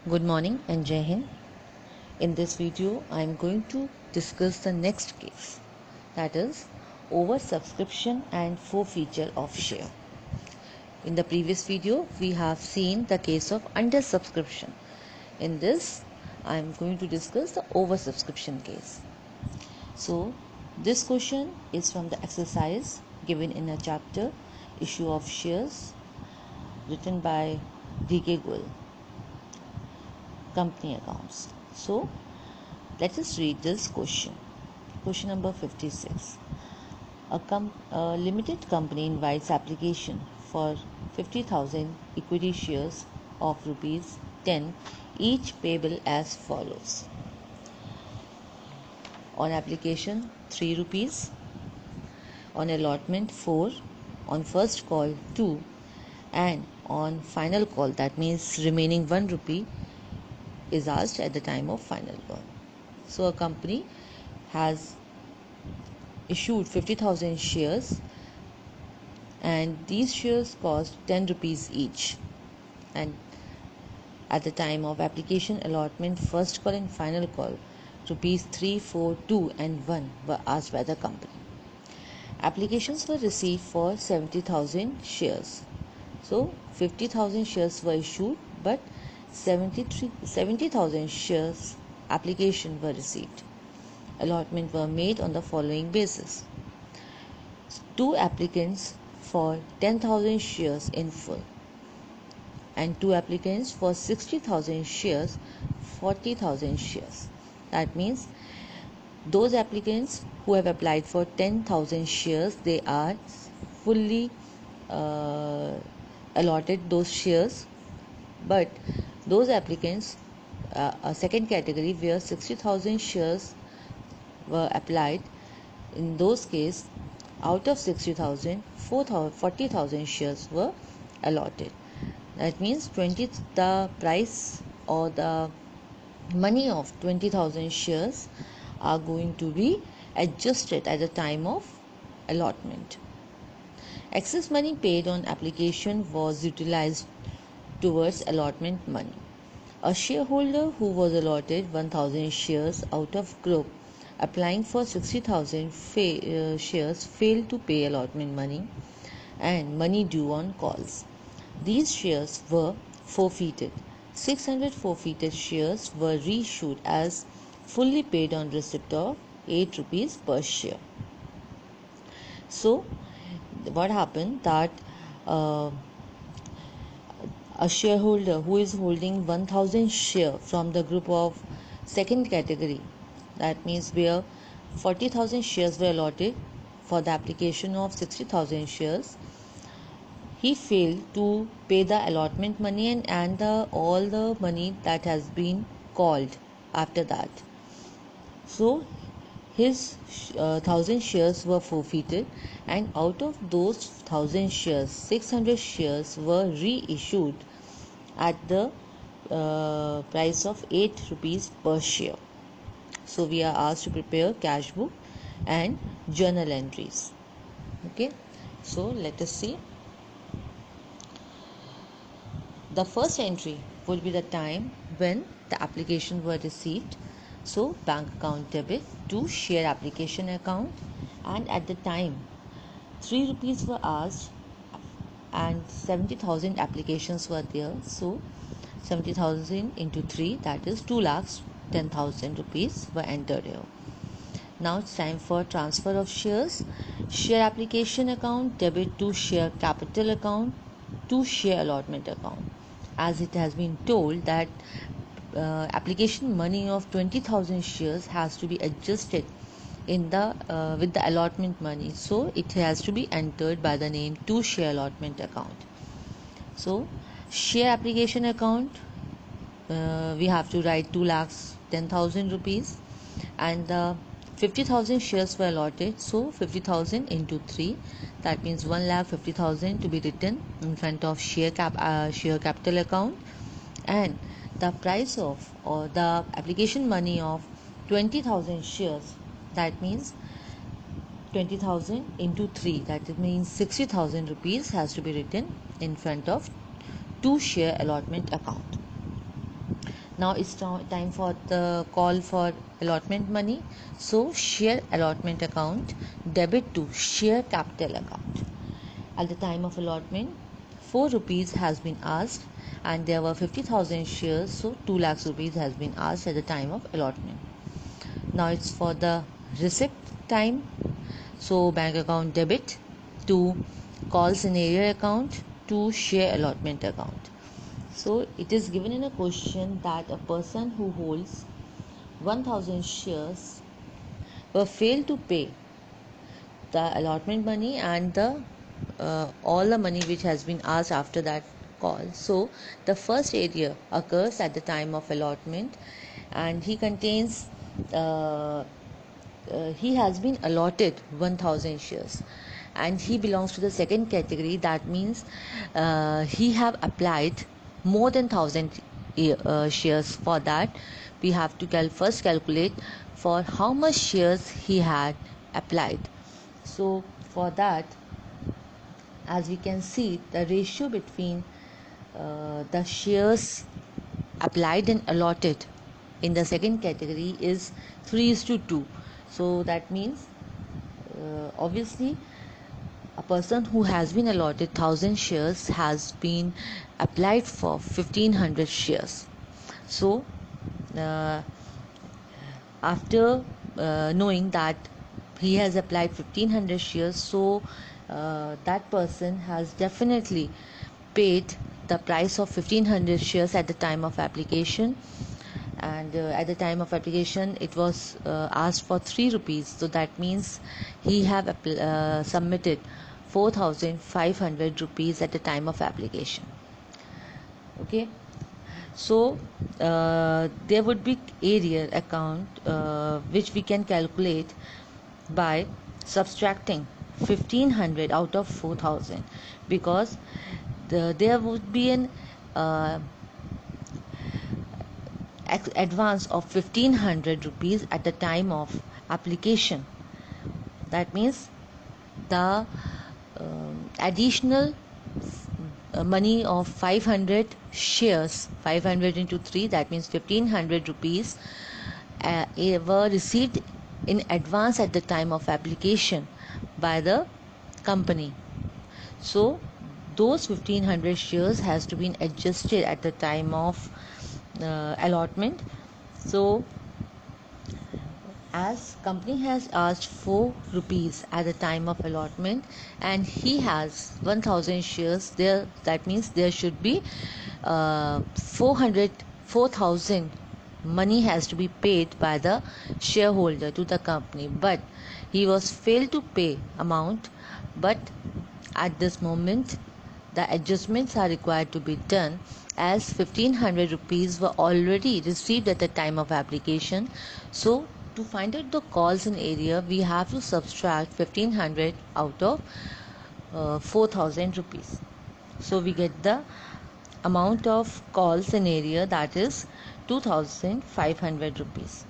Good morning and Jai Hind. In this video, I am going to discuss the next case, that is oversubscription and forfeiture of share. In the previous video, we have seen the case of undersubscription. In this, I am going to discuss the oversubscription case. So, this question is from the exercise given in a chapter Issue of Shares, written by D.K. Goel. Company accounts. So let us read this question. Question number 56. A limited company invites application for 50,000 equity shares of rupees 10, each payable as follows. On application 3 rupees, on allotment 4, on first call 2, and on final call, that means remaining 1 rupee, is asked at the time of final call. So a company has issued 50,000 shares and these shares cost 10 rupees each, and at the time of application, allotment, first call and final call, rupees 3, 4, 2 and 1 were asked by the company. Applications were received for 70,000 shares. So 50,000 shares were issued, but 70,000 shares application were received. Allotment were made on the following basis. 2 applicants for 10,000 shares in full and 2 applicants for 60,000 shares, 40,000 shares. That means those applicants who have applied for 10,000 shares, they are fully allotted those shares, but those applicants, a second category where 60,000 shares were applied, in those cases, out of 60,000, 40,000 shares were allotted. That means the price or the money of 20,000 shares are going to be adjusted at the time of allotment. Excess money paid on application was utilized towards allotment money. A shareholder who was allotted 1,000 shares out of group applying for 60,000 shares failed to pay allotment money and money due on calls. These shares were forfeited. 600 forfeited shares were reissued as fully paid on receipt of 8 rupees per share. So what happened that a shareholder who is holding 1,000 share from the group of second category, that means where 40,000 shares were allotted for the application of 60,000 shares, he failed to pay the allotment money and all the money that has been called after that. So his 1,000 shares were forfeited, and out of those 1,000 shares, 600 shares were reissued at the price of 8 rupees per share. So we are asked to prepare cash book and journal entries. Okay, so let us see. The first entry would be the time when the application were received. So bank account debit to share application account, and at the time 3 rupees were asked and 70,000 applications were there. So 70,000 into 3, that is 2,10,000 rupees were entered here. Now it's time for transfer of shares. Share application account debit to share capital account to share allotment account. As it has been told that application money of 20,000 shares has to be adjusted in the with the allotment money, so it has to be entered by the name to share allotment account. So share application account, we have to write 2,10,000 rupees, and the 50,000 shares were allotted, so 50,000 into 3, that means 1,50,000 to be written in front of share capital account, and the price of or the application money of 20,000 shares, that means 20,000 into 3, that means 60,000 rupees has to be written in front of to share allotment account. Now it's time for the call for allotment money. So share allotment account debit to share capital account. At the time of allotment, 4 rupees has been asked and there were 50,000 shares, so 2 lakhs rupees has been asked at the time of allotment. Now it's for the receipt time. So bank account debit to call scenario account to share allotment account. So it is given in a question that a person who holds 1000 shares will fail to pay the allotment money and the all the money which has been asked after that call. So the first area occurs at the time of allotment and he contains he has been allotted 1000 shares and he belongs to the second category. That means he have applied more than 1000 shares. For that we have to first calculate for how much shares he had applied. So for that, as we can see, the ratio between the shares applied and allotted in the second category is 3:2. So that means obviously a person who has been allotted 1000 shares has been applied for 1500 shares. So after knowing that he has applied 1500 shares, so that person has definitely paid the price of 1500 shares at the time of application. And at the time of application it was asked for 3 rupees, so that means he have submitted 4500 rupees at the time of application. Okay, so there would be area account which we can calculate by subtracting 1500 out of 4000, because there would be an advance of 1500 rupees at the time of application. That means the additional money of 500 shares, 500 into 3, that means 1500 rupees were received in advance at the time of application by the company. So those 1500 shares has to be adjusted at the time of allotment. So as company has asked 4 rupees at the time of allotment and he has 1000 shares there, that means there should be 4000 money has to be paid by the shareholder to the company, but he was failed to pay amount. But at this moment the adjustments are required to be done, as 1500 rupees were already received at the time of application. So to find out the calls in area, we have to subtract 1500 out of 4000 rupees. So we get the amount of calls in area, that is 2500 rupees.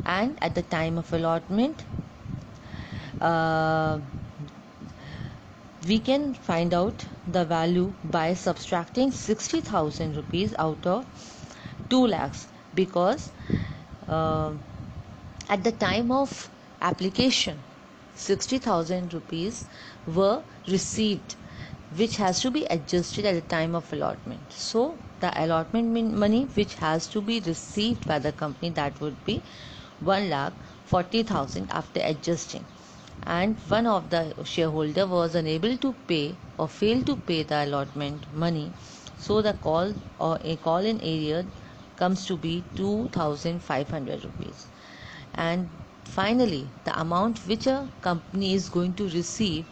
And at the time of allotment, we can find out the value by subtracting 60,000 rupees out of 2 lakhs, because at the time of application 60,000 rupees were received, which has to be adjusted at the time of allotment. So the allotment money which has to be received by the company, that would be 1,40,000 after adjusting, and one of the shareholder was unable to pay or failed to pay the allotment money, so the call or a call in area comes to be 2500 rupees. And finally the amount which a company is going to receive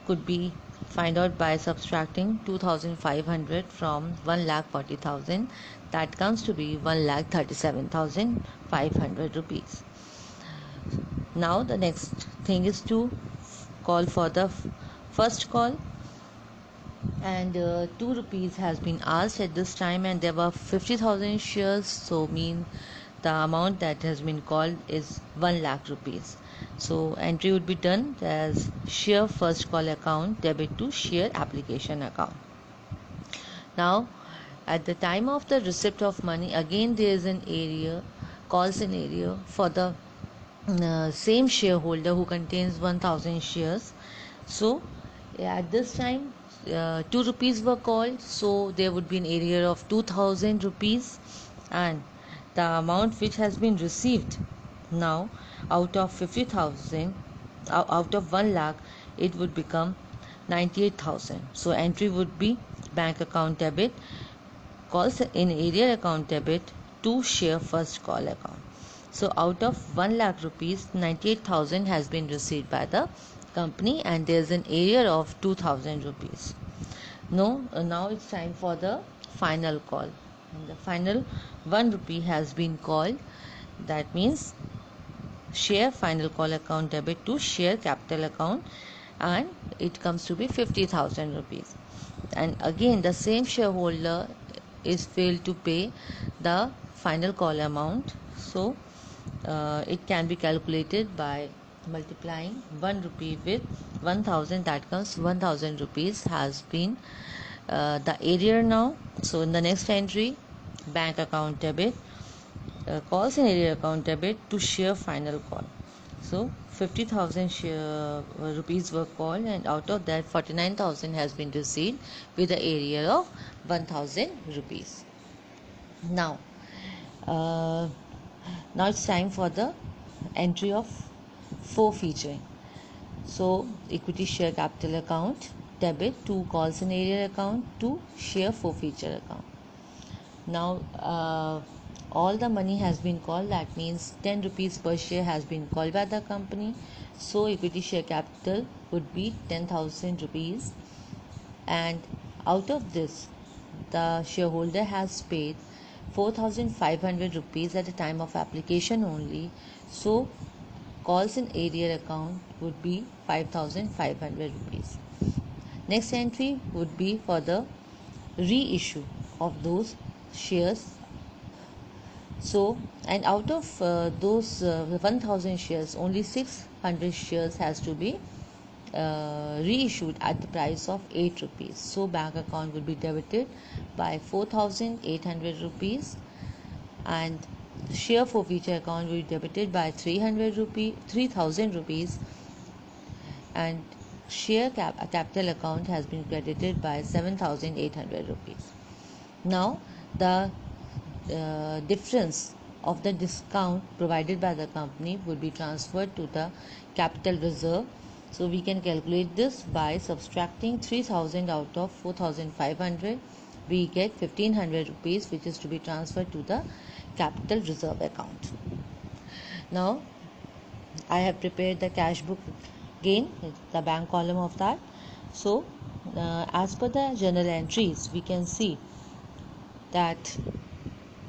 could be find out by subtracting 2500 from 1,40,000, that comes to be 1,37,500 rupees. Now the next thing is to call for the first call, and 2 rupees has been asked at this time and there were 50,000 shares, so mean the amount that has been called is 1 lakh rupees. So entry would be done as share first call account debit to share application account. Now At the time of the receipt of money, again there is an area, call scenario for the same shareholder who contains 1000 shares. So at this time 2 rupees were called, so there would be an area of 2000 rupees, and the amount which has been received now out of 50,000, out of 1 lakh, it would become 98,000. So entry would be bank account debit, calls in area account debit to share first call account. So out of 1 lakh rupees, 98,000 has been received by the company, and there is an area of 2,000 rupees. Now it's time for the final call. And the final 1 rupee has been called. That means share final call account debit to share capital account, and it comes to be 50,000 rupees. And again the same shareholder is failed to pay the final call amount, so it can be calculated by multiplying 1 rupee with 1000, that comes 1000 rupees has been the area now. So in the next entry, bank account debit, calls in area account debit to share final call. So 50,000 rupees were called, and out of that 49,000 has been received with the area of 1000 rupees. Now it's time for the entry of forfeiture. So equity share capital account debit to calls in area account to share forfeiture account. Now all the money has been called, that means 10 rupees per share has been called by the company. So equity share capital would be 10,000 rupees, and out of this the shareholder has paid 4,500 rupees at the time of application only. So calls in area account would be 5,500 rupees. Next entry would be for the reissue of those shares. So, and out of those 1000 shares, only 600 shares has to be reissued at the price of 8 rupees. So bank account will be debited by 4,800 rupees, and share forfeiture account will be debited by 3,000 rupees, and share capital account has been credited by 7,800 rupees. Now the difference of the discount provided by the company would be transferred to the capital reserve. So we can calculate this by subtracting 3,000 out of 4,500. We get 1,500 rupees, which is to be transferred to the capital reserve account. Now I have prepared the cash book gain, the bank column of that. So as per the journal entries, we can see that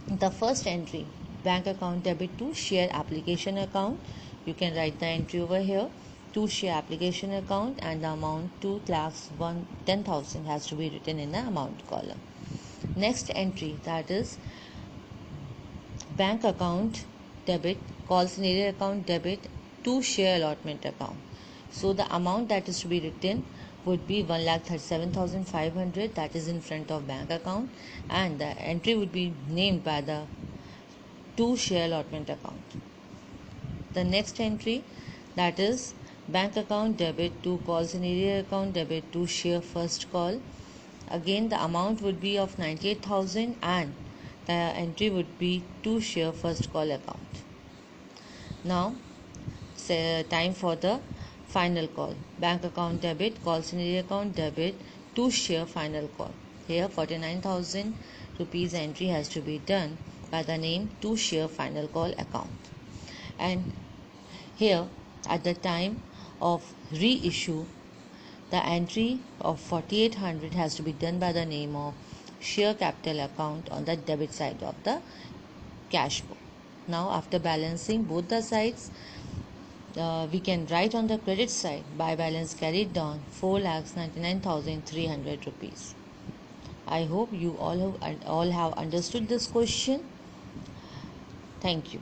the first entry, bank account debit to share application account, you can write the entry over here, to share application account, and the amount 2,10,000 has to be written in the amount column. Next entry, that is bank account debit, calls in area account debit to share allotment account. So the amount that is to be written would be 1,37,500, that is in front of bank account, and the entry would be named by the to share allotment account. The next entry, that is bank account debit to calls in area account debit to share first call. Again the amount would be of 98,000, and the entry would be to share first call account. Now time for the final call, bank account debit, calls in area account debit to share final call. Here 49,000 rupees entry has to be done by the name to share final call account. And here at the time of reissue, the entry of 4,800 has to be done by the name of share capital account on the debit side of the cash book. Now after balancing both the sides, we can write on the credit side by balance carried down 4,99,300 rupees. I hope you all have understood this question. Thank you.